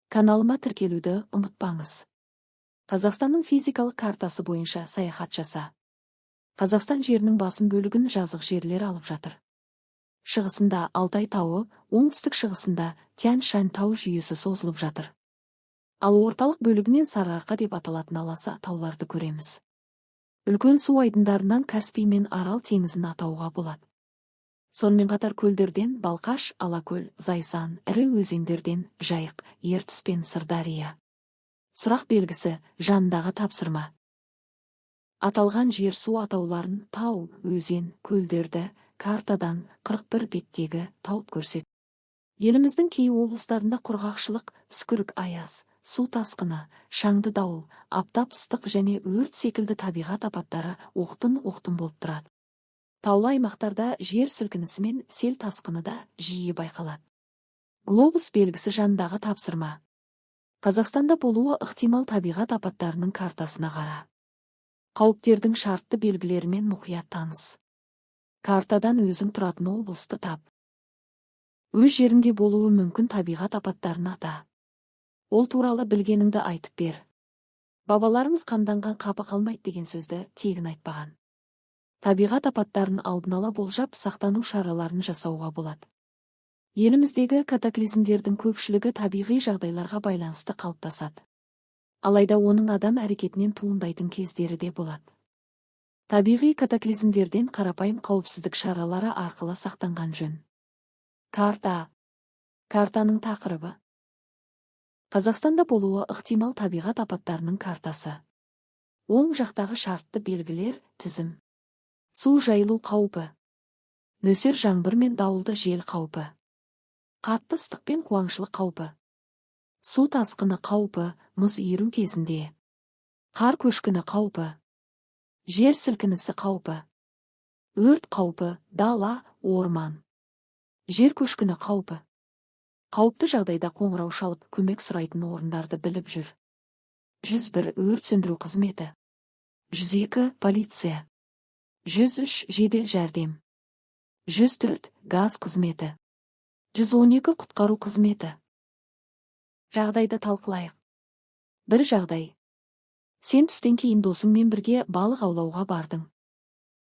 Каналыма тіркелуді ұмытпаңыз. Қазақстанның физикалық картасы бойынша саяхат жаса. Қазақстан жерінің басым бөлігін жазық жерлер алып жатыр. Шығысында Алтай тауы, оңтүстік шығысында Тянь-Шань тау жүйесі созылып жатыр. Ал орталық бөлігінен Сарыарқа деп аталатын аласа тауларды көреміз. Үлкен су айдындарынан Каспий мен Арал теңізін атауға болады. Сонымен қатар көлдерден Балқаш, Алакөл, Зайсан, ірі өзендерден Жайық, Ертіс пен Сырдария. Сұрақ белгісі, жанындағы тапсырма. Аталған жер су атауларын тау, өзен, көлдерді картадан 41 беттегі тауып көрсет. Еліміздің кей облыстарында құрғақшылық, үскірік аяз, су тасқыны, шаңды дауыл, аптап ыстық және өрт секілді табиғат апаттары оқтын-оқтын болып тұрады. Таулы аймақтарда жер сілкінісі мен сел тасқыны да жиі байқалады. Глобус белгісі жанындағы тапсырма. Қазақстанда болуы ықтимал табиғат апаттарының картасына қара. Қауіптердің шартты белгілерімен мұқият таныс. Картадан өзің тұратын облысты тап. Өз жерінде болуы мүмкін табиғат апаттарын ата. Ол туралы білгеніңді айтып бер. Бабаларымыз қамданған қапы қалмайды деген сөзді тегін айтпаған. Табиғат апаттарын алдын ала болжап, сақтану шараларын жасауға болады. Еліміздегі катаклизмдердің көпшілігі табиғи жағдайларға байланысты қалыптасады. Алайда оның адам әрекетінен туындайтын кездері де болады. Табиғи катаклизмдерден қарапайым қауіпсіздік шаралары арқылы сақтанған жөн. Карта. Картаның тақырыбы. Қазақстанда болуы ықтимал табиғат апаттарының картасы. Оң жақтағы шартты белгілер, тізім. Су жайылу қаупі. Нөсер жаңбыр мен дауылды жел қаупі. Қатты ыстық пен қуаңшылық қаупі. Су тасқыны қаупі, мұз еру кезінде. Қар көшкіні қаупі. Жер сілкінісі қаупі. Өрт қаупі, дала, орман. Жер көшкіні қаупі. Қауіпті жағдайда қоңырау шалып, көмек сұрайтын орындарды біліп жүр. 101 өрт сөндіру қызметі. 102 полиция. 103 жедел жәрдем. 104 газ қызметі. 112 құтқару қызметі. Жағдайды талқылайық. Бір жағдай. Сен түстен кейін досыңмен бірге балық аулауға бардың.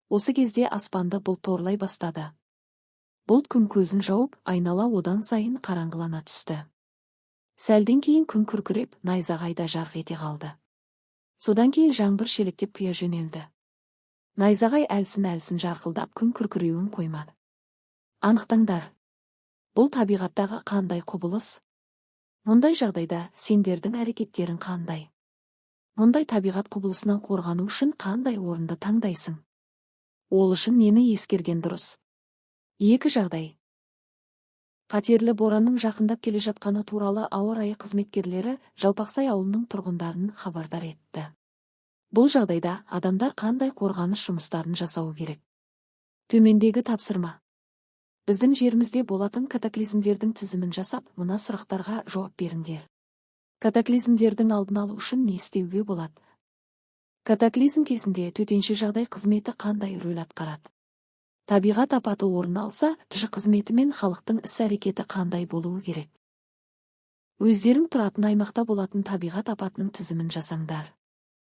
Осы кезде аспанды бұлт торлай бастады. Бұлт күн көзін жауып, айнала одан сайын қараңғылана түсті. Сәлден кейін күн күркіреп, найзағайда жарқ ете қалды. Содан кейін жаңбыр шелектеп құя жөнелді. Найзағай әлсін-әлсін жарқылдап күн күркіреуін қоймады. Анықтаңдар. Бұл табиғаттағы қандай құбылыс? Мұндай жағдайда сендердің әрекеттерің қандай? Мұндай табиғат құбылысынан қорғану үшін қандай орынды таңдайсың? Ол үшін нені ескерген дұрыс? 2 жағдай. Қатерлі боранның жақындап келе жатқаны туралы ауа райы қызметкерлері Жалпақсай ауылының тұрғындарын хабардар етті. Бұл жағдайда адамдар қандай қорғаныс жұмыстарын жасауы керек? Төмендегі тапсырма. Біздің жерімізде болатын катаклизмдердің тізімін жасап, мына сұрақтарға жауап беріңдер. Катаклизмдердің алдын алу үшін не істеуге болады? Катаклизм кезінде төтенше жағдай қызметі қандай рөл атқарады? Табиғат апаты орын алса, ТЖ қызметі мен халықтың іс-әрекеті қандай болуы керек? Өздерің тұратын аймақта болатын табиғат апатының тізімін жасаңдар.